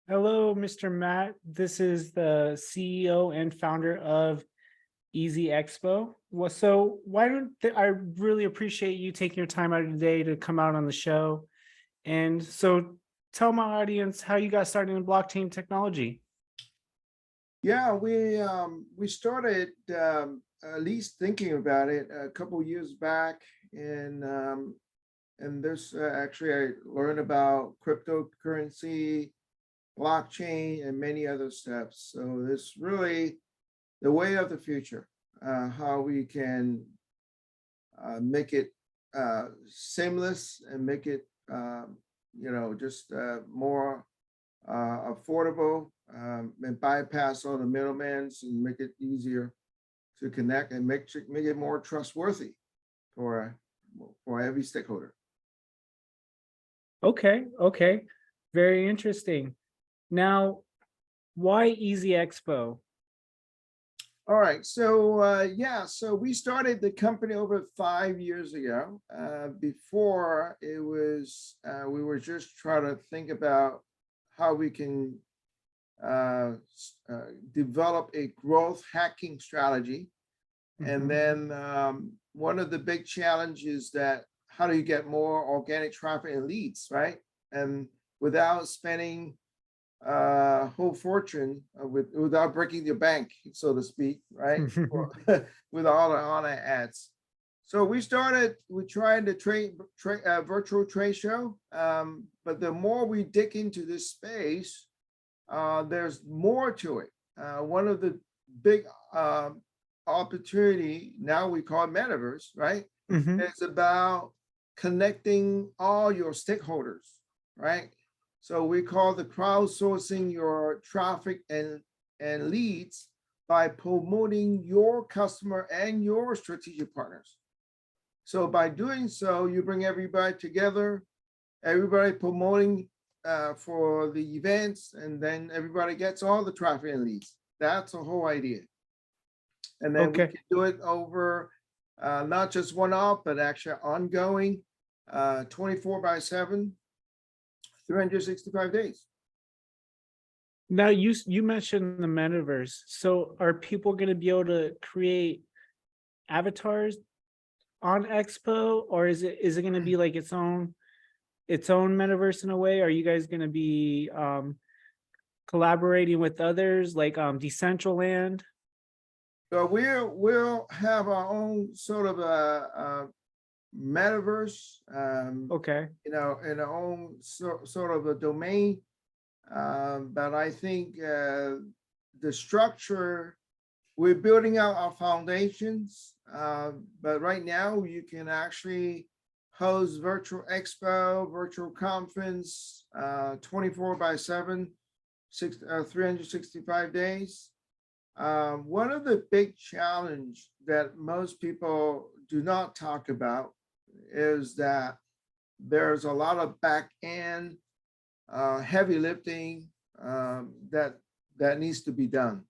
Hello, Mr. Matt. This is the CEO and founder of eZ-Xpo. Well, so why don't I really appreciate you taking your time out of the day to come out on the show. And so tell my audience how you got started in blockchain technology. Yeah, we started at least thinking about it a couple years back, and this actually I learned about cryptocurrency, blockchain, and many other steps. So this really the way of the future, how we can make it seamless and make it just more affordable, and bypass all the middlemen and make it easier to connect and make it more trustworthy for every stakeholder. Okay. Very interesting. Now, why eZ-Xpo? All right, so so we started the company over 5 years ago. Before it was, we were just trying to think about how we can develop a growth hacking strategy. And then one of the big challenges that how do you get more organic traffic and leads, right? And without spending a whole fortune, without breaking your bank, so to speak, right? With all the online ads. So we tried to trade virtual trade show, but the more we dig into this space, there's more to it. One of the big opportunity now we call Metaverse, right? It's about connecting all your stakeholders, right? So we call the crowdsourcing your traffic and leads by promoting your customer and your strategic partners. So by doing so, you bring everybody together, everybody promoting for the events, and then everybody gets all the traffic and leads. That's the whole idea. And then we Okay. can do it over not just one-off, but actually ongoing, 24/7, 365 days. Now you mentioned the metaverse. So are people going to be able to create avatars on Expo, or is it going to be like its own metaverse in a way? Are you guys going to be collaborating with others like Decentraland? So we'll have our own sort of a metaverse, Okay. in our own sort of a domain. But I think the structure, we're building out our foundations. But right now you can actually host virtual expo, virtual conference, 24/7, 365 days. One of the big challenge that most people do not talk about is that there's a lot of back end heavy lifting that needs to be done.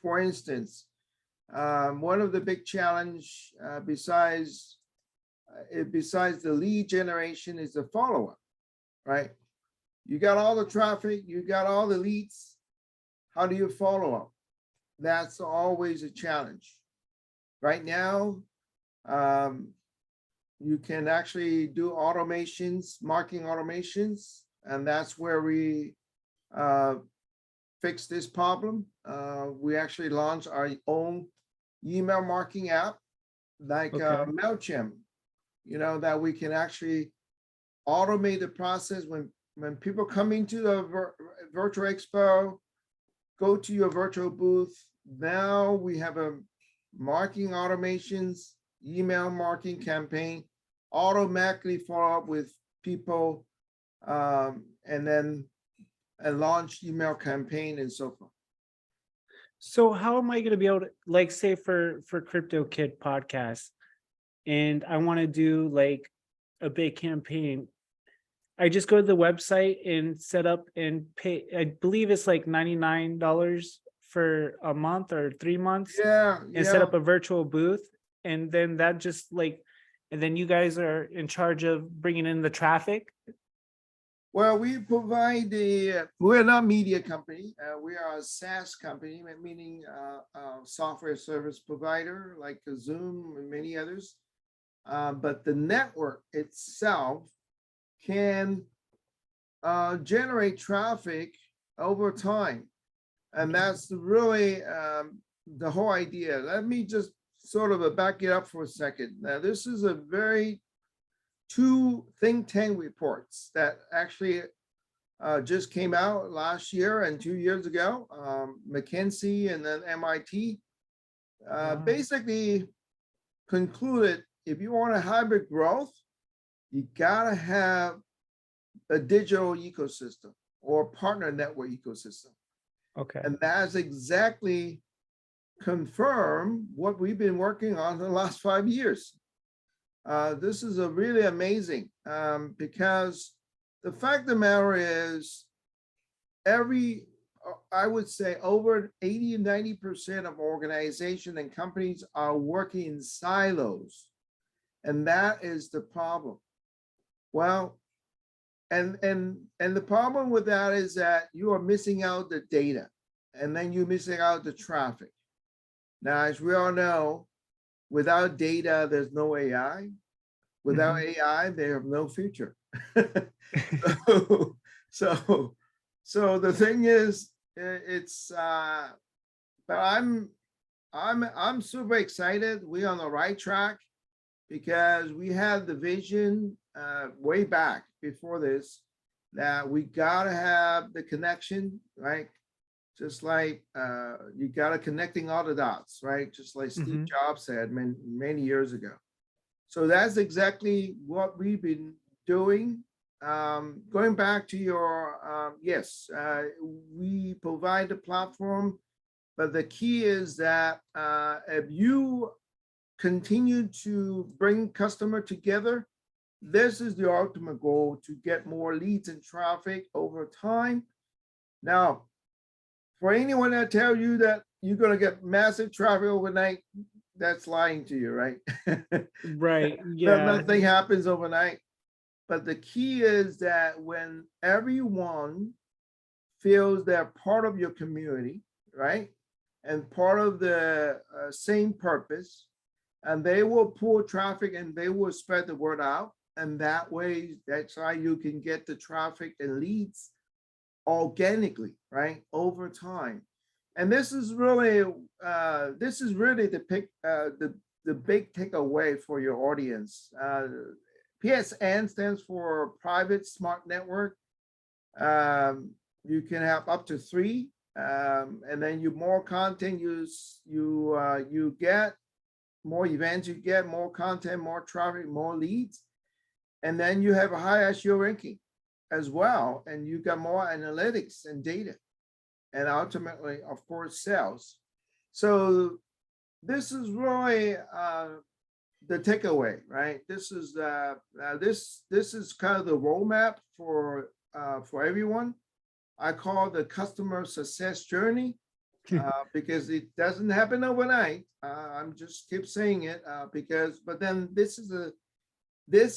For instance, one of the big challenge besides the lead generation is the follow-up, right? You got all the traffic, you got all the leads. How do you follow up? That's always a challenge. Right now, you can actually do automations, marketing automations, and that's where we fix this problem. We actually launched our own email marketing app, like Okay. MailChimp, that we can actually automate the process when people come into the virtual expo, go to your virtual booth. Now we have a marketing automations, email marketing campaign, automatically follow up with people, and then a launch email campaign and so forth. So how am I going to be able to, like, say for Crypto Kid podcast, and I want to do like a big campaign? I just go to the website and set up and pay. I believe it's like $99 for a month or 3 months, and set Yeah. up a virtual booth. And then that just like, and then you guys are in charge of bringing in the traffic. Well, we provide we're not a media company. We are a SaaS company, meaning software service provider like a Zoom and many others. But the network itself can generate traffic over time. And that's really the whole idea. Let me just sort of back it up for a second. Now, this is a very two think tank reports that actually just came out last year and 2 years ago, McKinsey and then MIT, basically concluded if you want a hybrid growth, you gotta have a digital ecosystem or partner network ecosystem. Okay. And that's exactly confirmed what we've been working on for the last 5 years. This is a really amazing because the fact of the matter is I would say over 80 and 90% of organizations and companies are working in silos. And that is the problem. Well, and the problem with that is that you are missing out the data and then you're missing out the traffic. Now, as we all know, without data, there's no AI. Without AI, they have no future. So the thing is, but I'm super excited. We're on the right track because we had the vision way back before this that we gotta have the connection, right? Just like you gotta connecting all the dots, right? Just like Steve Jobs said many years ago. So that's exactly what we've been doing. Going back to your, yes, we provide the platform, but the key is that if you continue to bring customer together, this is the ultimate goal, to get more leads and traffic over time. Now, for anyone that tell you that you're going to get massive traffic overnight, that's lying to you, right? Right. Yeah. Nothing happens overnight. But the key is that when everyone feels they're part of your community, right? And part of the same purpose, and they will pull traffic and they will spread the word out. And that way, that's how you can get the traffic and leads organically, right? Over time. And this is really the big takeaway for your audience. PSN stands for Private Smart Network. You can have up to 3, and then more content you get, more events you get, more content, more traffic, more leads, and then you have a high SEO ranking as well, and you got more analytics and data, and ultimately, of course, sales. So this is really the takeaway, right? This is this is kind of the roadmap for everyone. I call the customer success journey because it doesn't happen overnight. I'm just keep saying it but then this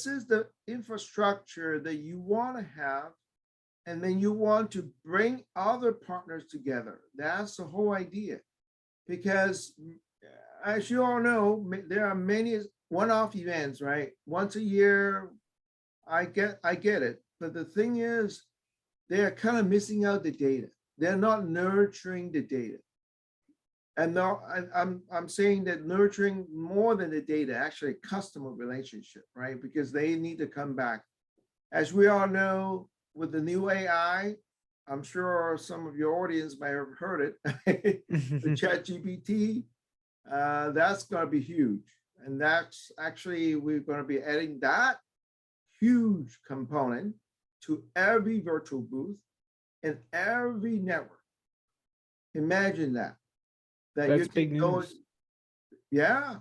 is the infrastructure that you want to have, and then you want to bring other partners together. That's the whole idea, because as you all know, there are many one-off events, right? Once a year, I get it. But the thing is, they're kind of missing out the data. They're not nurturing the data. And now I'm saying that nurturing more than the data, actually customer relationship, right? Because they need to come back. As we all know, with the new AI, I'm sure some of your audience may have heard it, the ChatGPT, that's going to be huge. And that's actually, we're going to be adding that huge component to every virtual booth and every network. Imagine that. That's big news. Yeah.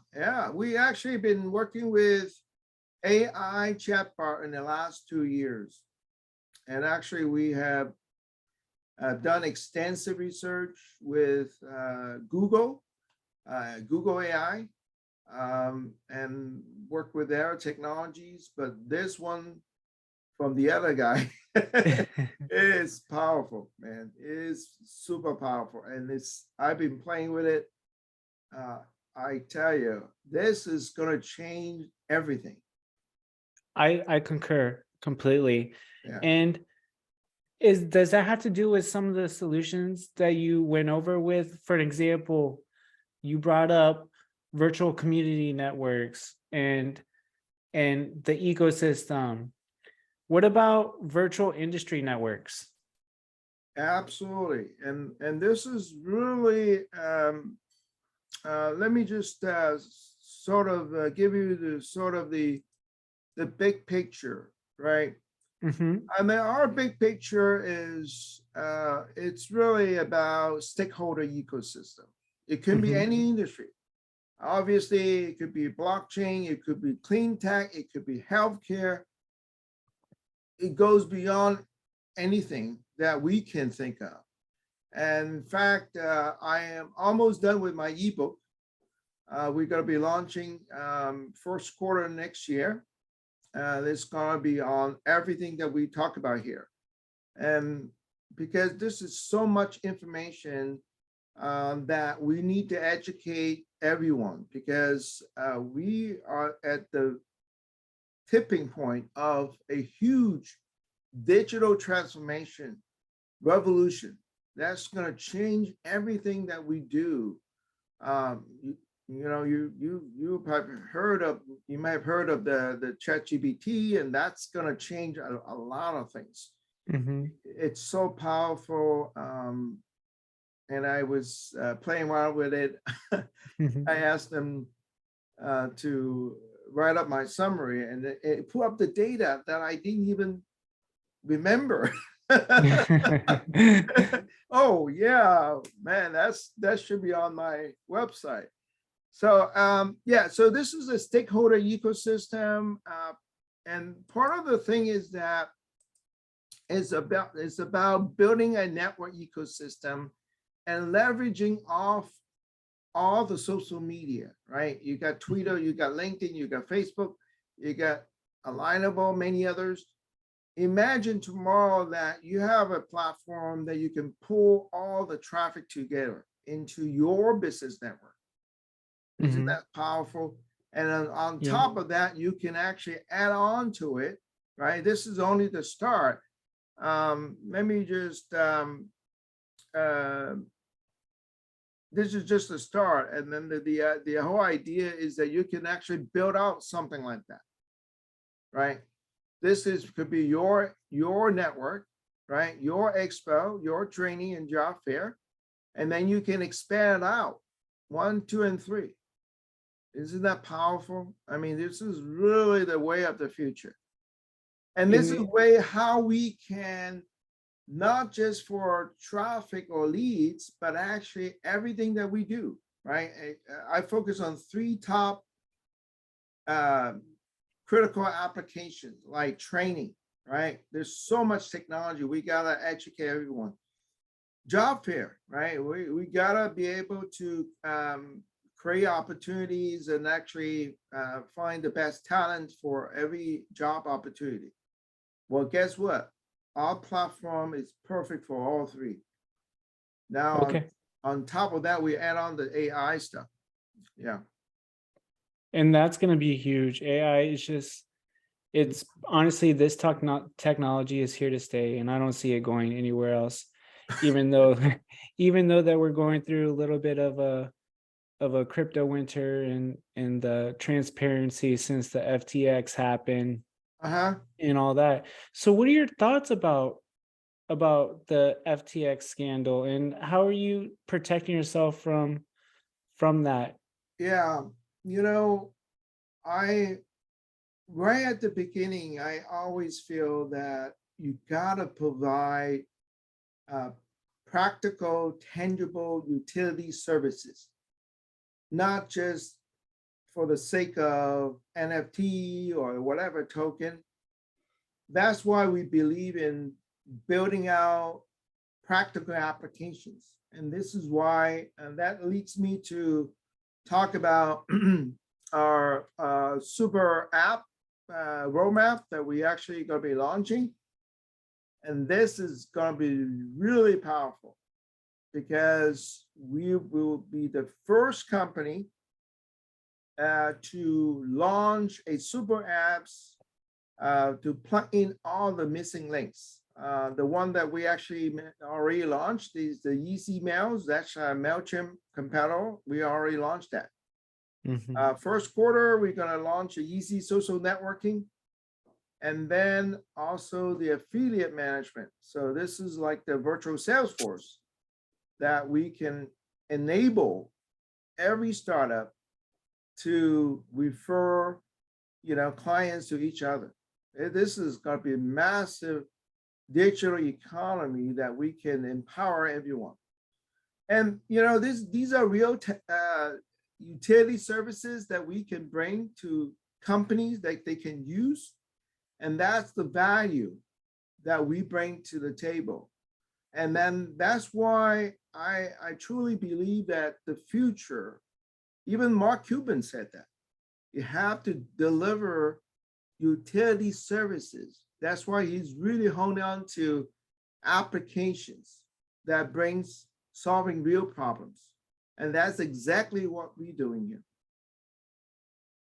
We actually been working with AI chatbot in the last 2 years. And actually we have done extensive research with Google AI, and work with their technologies. But this one from the other guy, It's powerful, man. It is super powerful. And I've been playing with it. Uh, I tell you, this is going to change everything. I concur completely. Yeah. And does that have to do with some of the solutions that you went over with? For example, you brought up virtual community networks and the ecosystem. What about virtual industry networks? Absolutely. And this is really, let me just sort of give you the sort of the big picture, right? Hmm. I mean, our big picture is it's really about stakeholder ecosystem. It can be Hmm. any industry. Obviously, it could be blockchain, it could be clean tech, it could be healthcare. It goes beyond anything that we can think of. And in fact, I am almost done with my ebook. We're going to be launching first quarter next year. It's going to be on everything that we talk about here. And because this is so much information that we need to educate everyone, because we are at the tipping point of a huge digital transformation revolution that's going to change everything that we do. You know, you have heard of, you might have heard of the ChatGPT, and that's going to change a lot of things. Hmm. It's so powerful. And I was playing around with it. Hmm. I asked them to write up my summary, and it put up the data that I didn't even remember. Oh yeah, man, that should be on my website. So yeah, so this is a stakeholder ecosystem, and part of the thing is that it's about building a network ecosystem and leveraging off all the social media, right? You got Twitter, you got LinkedIn, you got Facebook, you got Alignable, many others. Imagine tomorrow that you have a platform that you can pull all the traffic together into your business network. Isn't Hmm. that powerful? And on Yeah. top of that, you can actually add on to it, right? This is only the start. Let me just, uh, this is just a start. And then the whole idea is that you can actually build out something like that, right? This could be your network, right? Your expo, your training and job fair, and then you can expand out 1, 2, and 3. Isn't that powerful? I mean, this is really the way of the future. And this is In the way how we can, not just for traffic or leads, but actually everything that we do, right? I focus on 3 top critical applications like training, right? There's so much technology. We got to educate everyone. Job fair, right? We got to be able to create opportunities and actually find the best talent for every job opportunity. Well, guess what? Our platform is perfect for all 3. Now, okay. on top of that, we add on the AI stuff. Yeah. And that's going to be huge. AI is just, it's honestly, this technology is here to stay, and I don't see it going anywhere else. Even though, even though that we're going through a little bit of a crypto winter and the transparency since the FTX happened Uh-huh. and all that. So, what are your thoughts about the FTX scandal, and how are you protecting yourself from that? Yeah. You know, I right at the beginning, I always feel that you gotta provide uh, practical, tangible utility services, not just for the sake of NFT or whatever token. That's why we believe in building out practical applications. And this is why, and that leads me to talk about our super app roadmap that we actually going to be launching. And this is going to be really powerful because we will be the first company to launch a super apps to plug in all the missing links. The one that we actually already launched is the easy mails. That's MailChimp compatible. We already launched that. First quarter, we're going to launch a easy social networking, and then also the affiliate management. So this is like the virtual sales force that we can enable every startup to refer, clients to each other. This is going to be a massive digital economy that we can empower everyone. And these are real utility services that we can bring to companies that they can use, and that's the value that we bring to the table. And then that's why I truly believe that the future, even Mark Cuban said that, you have to deliver utility services. That's why he's really honing on to applications that brings solving real problems. And that's exactly what we're doing here.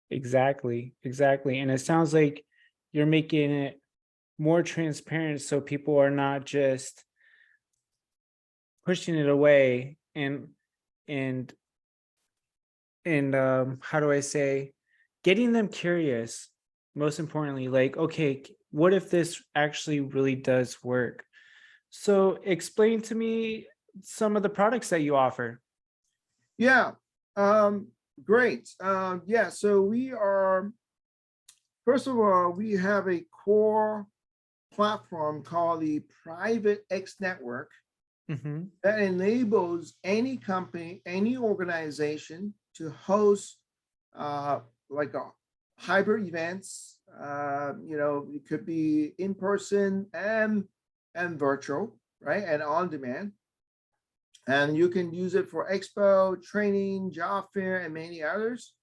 Exactly. And it sounds like you're making it more transparent so people are not just pushing it away and how do I say, getting them curious, most importantly, like, okay, what if this actually really does work? So explain to me some of the products that you offer. Yeah, great. Yeah, so we are, first of all, we have a core platform called the Private X Network that enables any company, any organization to host like a hybrid events. It could be in person and virtual, right? And on demand. And you can use it for expo, training, job fair, and many others.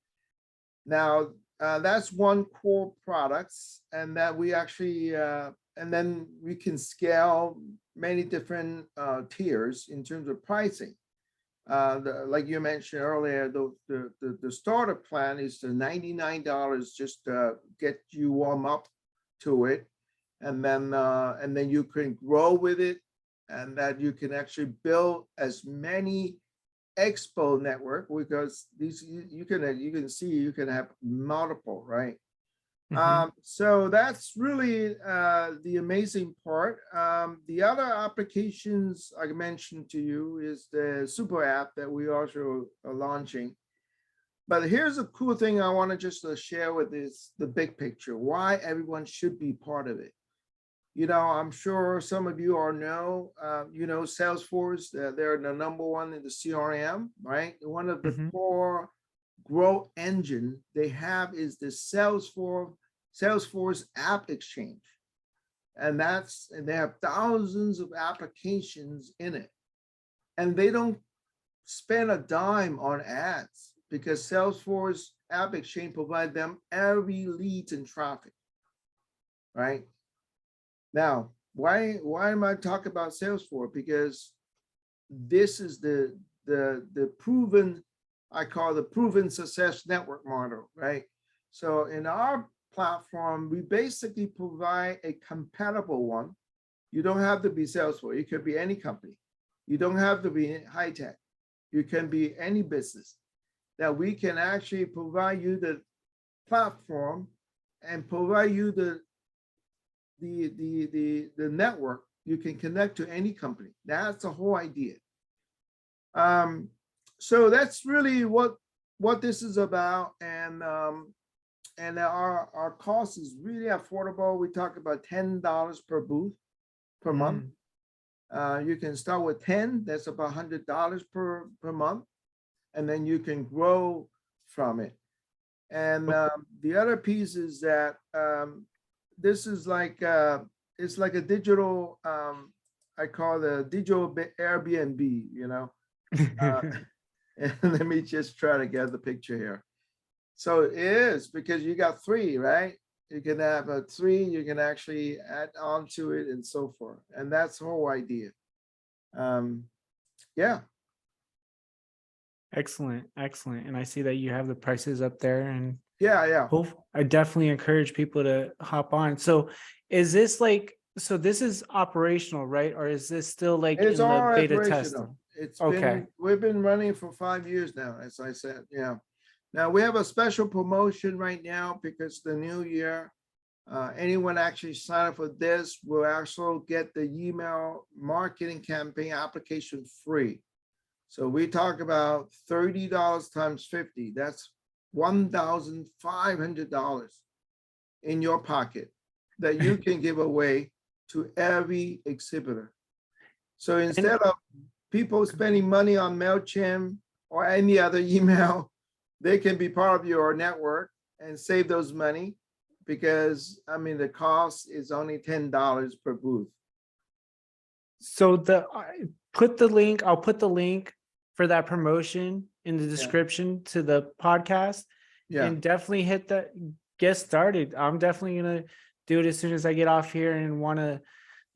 Now, that's one core products, and that we actually, and then we can scale many different tiers in terms of pricing. Like you mentioned earlier, the starter plan is the $99 just to get you warm up to it, and then you can grow with it, and that you can actually build as many expo network, because these you can see you can have multiple, right? So that's really the amazing part. The other applications I mentioned to you is the super app that we also are launching. But here's a cool thing I want to just share with this, the big picture, why everyone should be part of it. I'm sure some of you all know, Salesforce, they're the number one in the CRM, right? One of the core growth engine they have is the Salesforce App Exchange. And they have thousands of applications in it. And they don't spend a dime on ads because Salesforce App Exchange provide them every leads and traffic, right? Now, why am I talking about Salesforce? Because this is the proven, I call the proven success network model, right? So in our platform, we basically provide a compatible one. You don't have to be Salesforce. It could be any company. You don't have to be high tech. You can be any business, that we can actually provide you the platform and provide you the network. You can connect to any company. That's the whole idea. So that's really what this is about. And our cost is really affordable. We talk about $10 per booth per month. You can start with 10, that's about $100 per month. And then you can grow from it. And the other piece is that this is like, it's like a digital, I call the digital Airbnb, and let me just try to get the picture here. So it is, because you got three, right? You can have a 3, you can actually add on to it and so forth. And that's the whole idea. Yeah. Excellent, excellent. And I see that you have the prices up there, and Yeah. I definitely encourage people to hop on. So is this like, so this is operational, right? Or is this still like It's in the all beta operational. testing? We've been running for 5 years now, as I said. Yeah. Now we have a special promotion right now because the new year, anyone actually sign up for this will also get the email marketing campaign application free. So we talk about $30 times 50. That's $1,500 in your pocket that you can give away to every exhibitor. So instead of people spending money on MailChimp or any other email, they can be part of your network and save those money because, I mean, the cost is only $10 per booth. So I'll put the link for that promotion in the description to the podcast. Yeah. And definitely hit that, get started. I'm definitely gonna do it as soon as I get off here and want to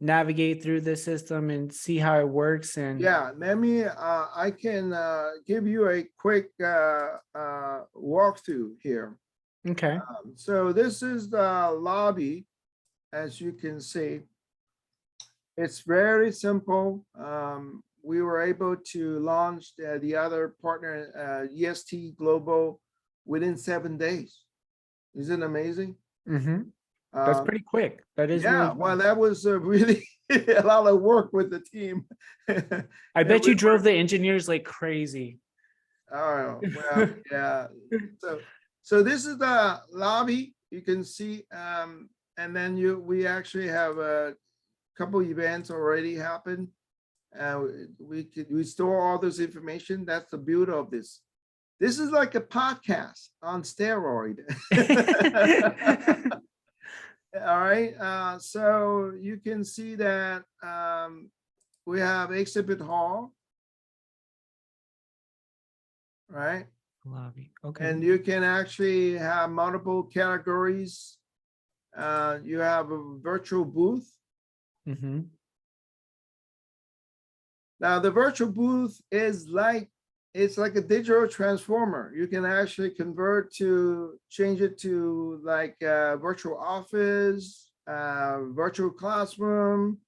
navigate through the system and see how it works. And Yeah, let me, I can give you a quick walkthrough here. okay. So this is the lobby, as you can see. It's very simple. We were able to launch the other partner, EST Global, within 7 days. Isn't it amazing? That's pretty quick. That is Yeah, really well, fast. that was really a lot of work with the team. I bet you drove the engineers like crazy. Oh, well, yeah. So this is the lobby. You can see, and then we actually have a couple events already happened. We store all this information. That's the beauty of this. This is like a podcast on steroid. All right. So you can see that we have exhibit hall, right? Lobby. Okay. And you can actually have multiple categories. You have a virtual booth. Now the virtual booth is like, it's like a digital transformer. You can actually change it to like a virtual office, virtual classroom.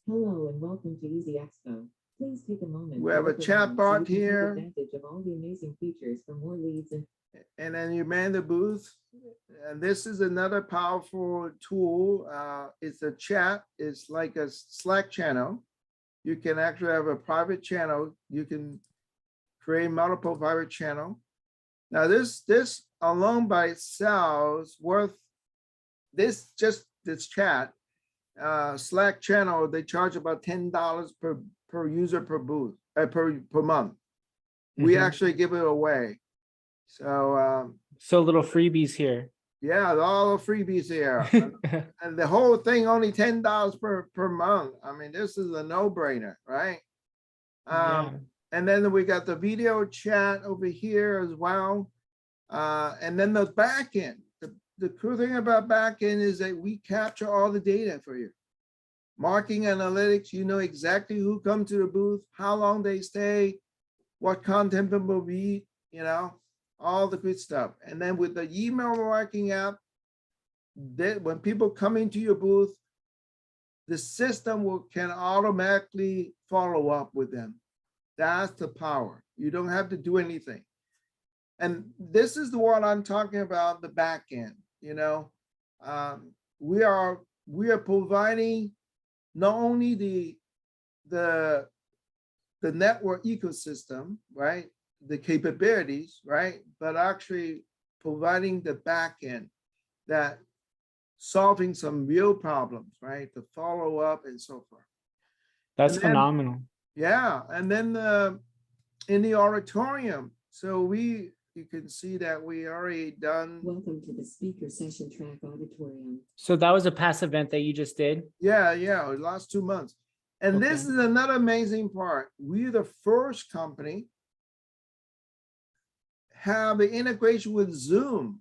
Hello and welcome to eZ-Xpo. Please take a moment. We have a chat bot here. Advantage of all the amazing features for more leads and then you man the booth. And this is another powerful tool. It's a chat. It's like a Slack channel. You can actually have a private channel. You can create multiple private channel. Now this alone by itself is worth this chat Slack channel. They charge about $10 per user per booth per month. We actually give it away. So little freebies here. Yeah, all the freebies here. And the whole thing only $10 per month. I mean, this is a no-brainer, right? And then we got the video chat over here as well. And then the backend. The cool thing about backend is that we capture all the data for you. Marketing analytics, you know exactly who come to the booth, how long they stay, what content people read, you know, all the good stuff. And then with the email marketing app, when people come into your booth, the system can automatically follow up with them. That's the power. You don't have to do anything. And this is the one I'm talking about, the back end, you know. We are providing not only the network ecosystem, right? The capabilities, right? But actually providing the back end that solving some real problems, right? The follow up and so forth. That's phenomenal. Yeah, and then in the auditorium, so you can see that we already done. Welcome to the speaker session track auditorium. So that was a past event that you just did? Yeah, the last 2 months. And this is another amazing part. We're the first company have the integration with Zoom.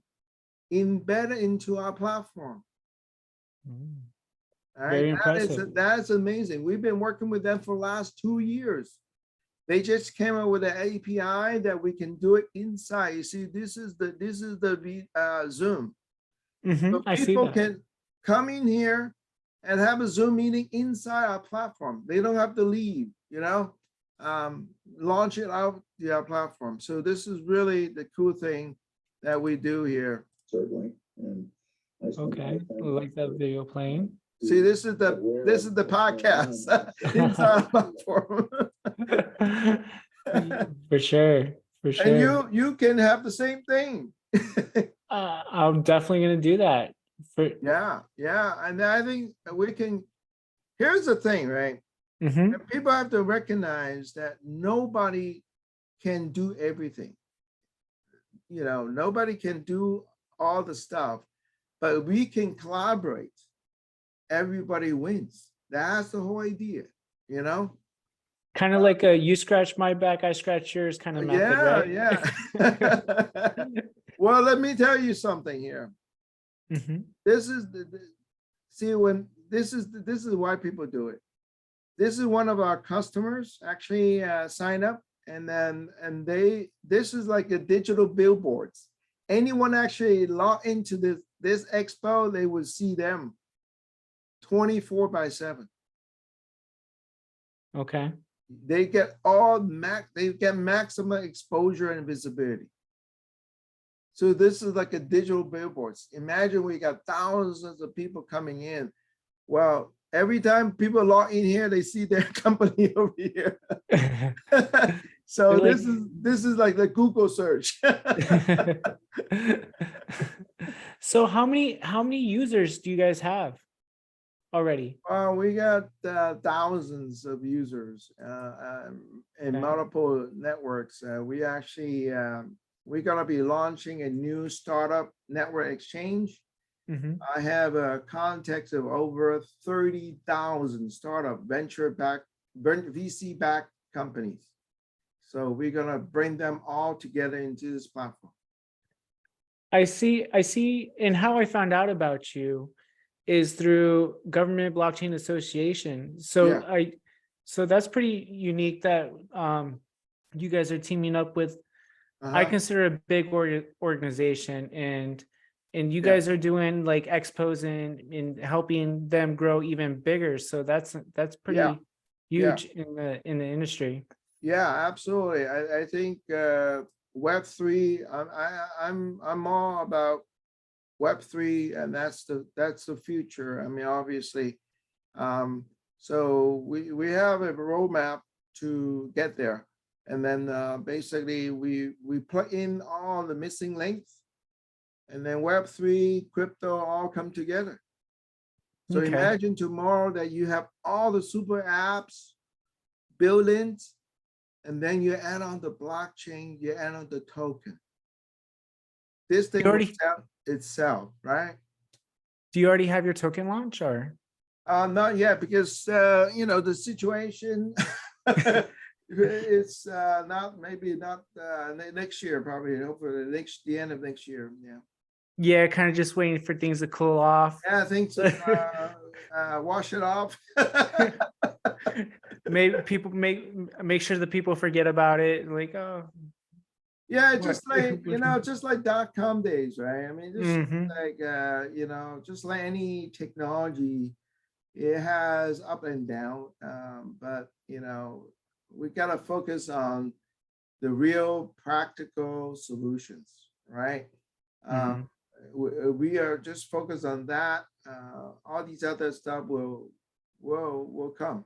embedded into our platform. Mm. All right, Very impressive. that's amazing. We've been working with them for the last 2 years. They just came up with an API that we can do it inside. You see, this is the Zoom. So I see people that. can come in here and have a Zoom meeting inside our platform. They don't have to leave, launch it out to our platform. So this is really the cool thing that we do here. Certainly. And I spent a lot Okay, of time I like that video playing. See, this is the podcast inside our platform. For sure, for sure. And you can have the same thing. I'm definitely gonna do that. Yeah. And I think we can, here's the thing, right? Mhm. And people have to recognize that nobody can do everything. Nobody can do all the stuff, but we can collaborate. Everybody wins. That's the whole idea, Kind of like a you scratch my back, I scratch yours kind of method, right? Yeah. Well, let me tell you something here. Mhm. This is this is why people do it. This is one of our customers actually sign up, and this is like a digital billboards. Anyone actually log into this expo, they will see them 24/7. Okay. They get maximum exposure and visibility. So this is like a digital billboards. Imagine we got thousands of people coming in. Well, every time people log in here, they see their company over here. So They're this is like the Google search. So how many users do you guys have already? We got thousands of users in Okay. multiple networks. We actually we're gonna be launching a new startup network exchange. Mhm. I have a context of over 30,000 startup VC-backed companies. So we're gonna bring them all together into this platform. I see, and how I found out about you is through Government Blockchain Association. So Yeah. so that's pretty unique that you guys are teaming up with. I consider a big organization, and you Yeah. guys are doing like expos and helping them grow even bigger. So that's pretty Yeah. huge in the industry. Yeah, absolutely. I think Web3. I'm all about Web3, and that's the future. I mean, obviously. So we have a roadmap to get there, and then basically we plug in all the missing links, and then Web3, crypto all come together. So Okay. imagine tomorrow that you have all the super apps built in, and then you add on the blockchain, you add on the token. This thing will sell itself, right? Do you already have your token launch, or? Not yet, because the situation it's not next year, probably. Hopefully the end of next year. Yeah. Yeah, kind of just waiting for things to cool off. Yeah, I think so. Wash it off. Maybe people make sure the people forget about it. Like, oh, Yeah, what? just like .com days, right? I mean, just Mhm. like just like any technology, it has up and down. But we gotta focus on the real practical solutions, right? Mhm. We are just focused on that. All these other stuff will come.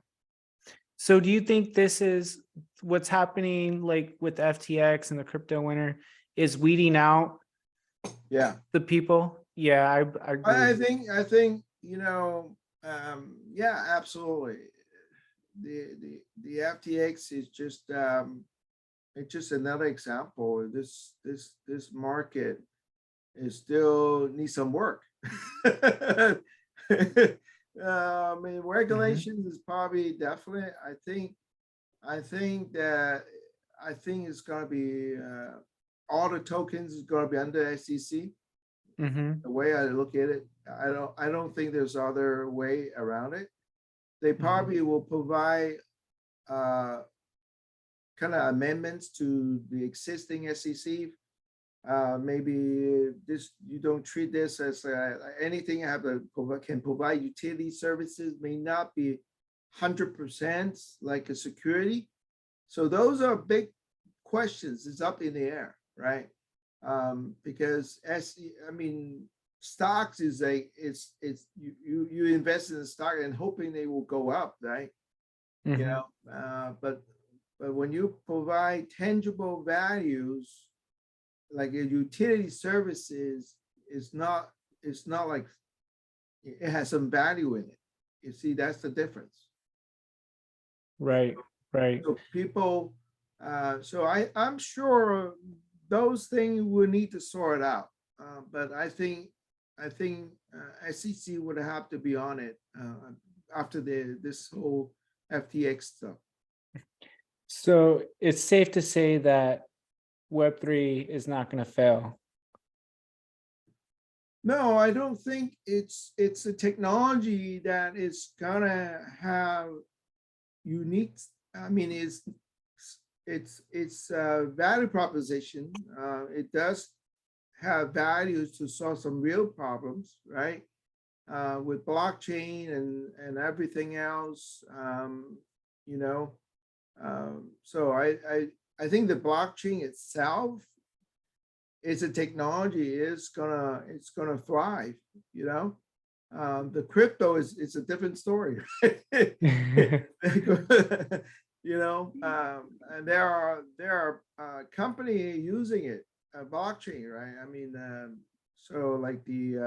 So do you think this is what's happening like with FTX and the crypto winter is weeding out Yeah, the people? Yeah, I agree. I think yeah, absolutely. The FTX is just it's just another example. This market is still needs some work. I mean, regulations is probably definitely. I think it's going to be all the tokens is going to be under SEC. Mm-hmm. The way I look at it, I don't think there's other way around it. They probably will provide kind of amendments to the existing SEC. Maybe this, you don't treat this as anything can provide utility services, may not be 100% like a security. So those are big questions. It's up in the air, right? Because stocks is you invest in a stock and hoping they will go up, right? Mm-hmm. You know, but when you provide tangible values, like a utility services, it's not like it has some value in it. You see, that's the difference. Right. So people, so I'm sure those things will need to sort out. But I think SEC would have to be on it after this whole FTX stuff. So it's safe to say that Web3 is not going to fail. No, I don't think it's a technology that is gonna have unique. I mean, it's a value proposition. It does have values to solve some real problems, right? With blockchain and everything else, you know. So I think the blockchain itself is a technology, it's gonna thrive, you know. The crypto is a different story. You know, and there are company using it, blockchain, right? I mean, so like the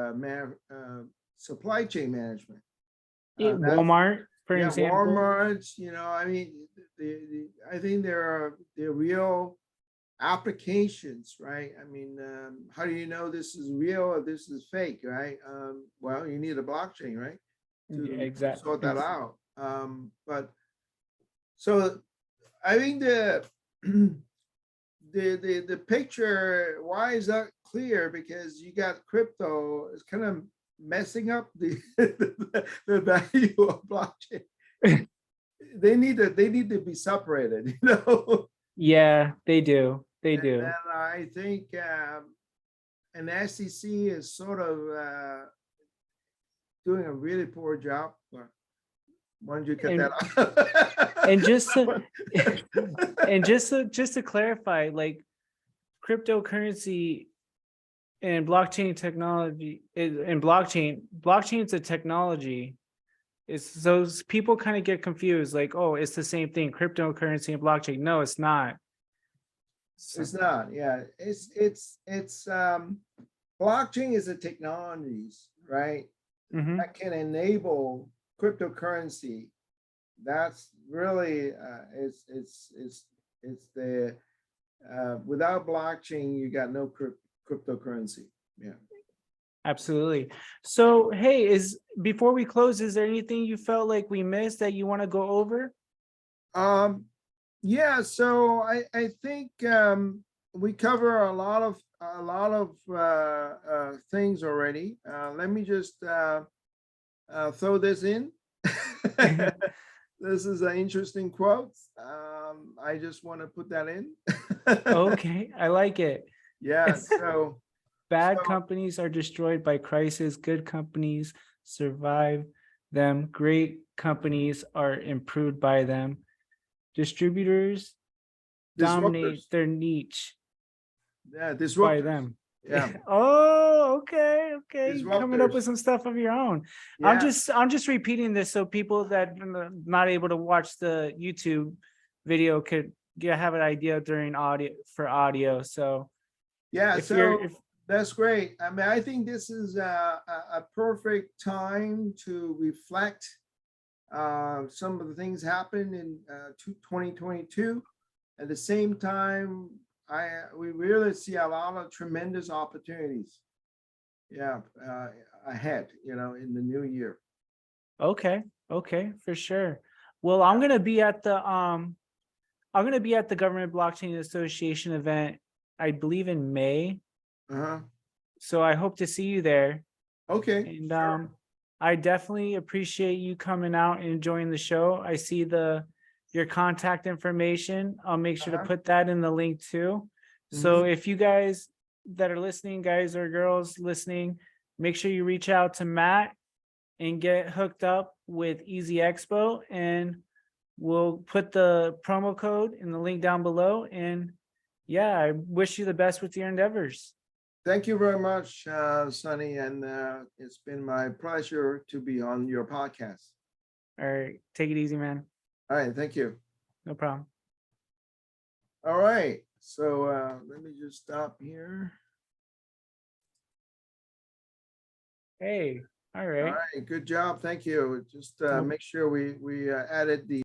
supply chain management. Walmart, for example. Walmart, you know, I mean, I think there are real applications, right? I mean, how do you know this is real or this is fake, right? Well, you need a blockchain, right? To exactly. sort that out. But so I think the picture, why is that clear? Because you got crypto is kind of messing up the the value of blockchain. They need to be separated, you know. Yeah, they do. They do. And I think an SEC is sort of doing a really poor job. Why don't you cut that off? And just to clarify, like cryptocurrency and blockchain technology and blockchain is a technology. It's those people kind of get confused, like, oh, it's the same thing, cryptocurrency and blockchain. No, it's not. It's not, yeah. It's blockchain is a technologies, right? Mhm. That can enable cryptocurrency. That's really it's the without blockchain, you got no cryptocurrency. Yeah. Absolutely. So, hey, before we close, is there anything you felt like we missed that you want to go over? Yeah, so I think we cover a lot of things already. Let me just throw this in. This is an interesting quote. I just want to put that in. Okay, I like it. Yeah, so Bad companies are destroyed by crisis. Good companies survive them. Great companies are improved by them. Distributors dominate disruptors. their niche Yeah, by disruptors. them. Yeah. Oh, okay. Coming up Disruptors. with some stuff of your own. Yeah. I'm just repeating this so people that are not able to watch the YouTube video could have an idea during audio. So Yeah, if so that's great. I mean, I think this is a perfect time to reflect some of the things happened in 2022. At the same time, we really see a lot of tremendous opportunities. Yeah, ahead, you know, in the new year. Okay, for sure. Well, I'm gonna be at the Government Blockchain Association event, I believe in May. Uh-huh. So I hope to see you there. Okay. And sure. I definitely appreciate you coming out and enjoying the show. I see your contact information. I'll make sure to Uh-huh. put that in the link too. So if you guys that are listening, guys or girls listening, make sure you reach out to Matt and get hooked up with eZ-Xpo, and we'll put the promo code in the link down below. And yeah, I wish you the best with your endeavors. Thank you very much, Sonny, and it's been my pleasure to be on your podcast. All right, take it easy, man. All right, thank you. No problem. All right, so let me just stop here. Hey, all All right. right, good job. Thank you. Just No make sure we added the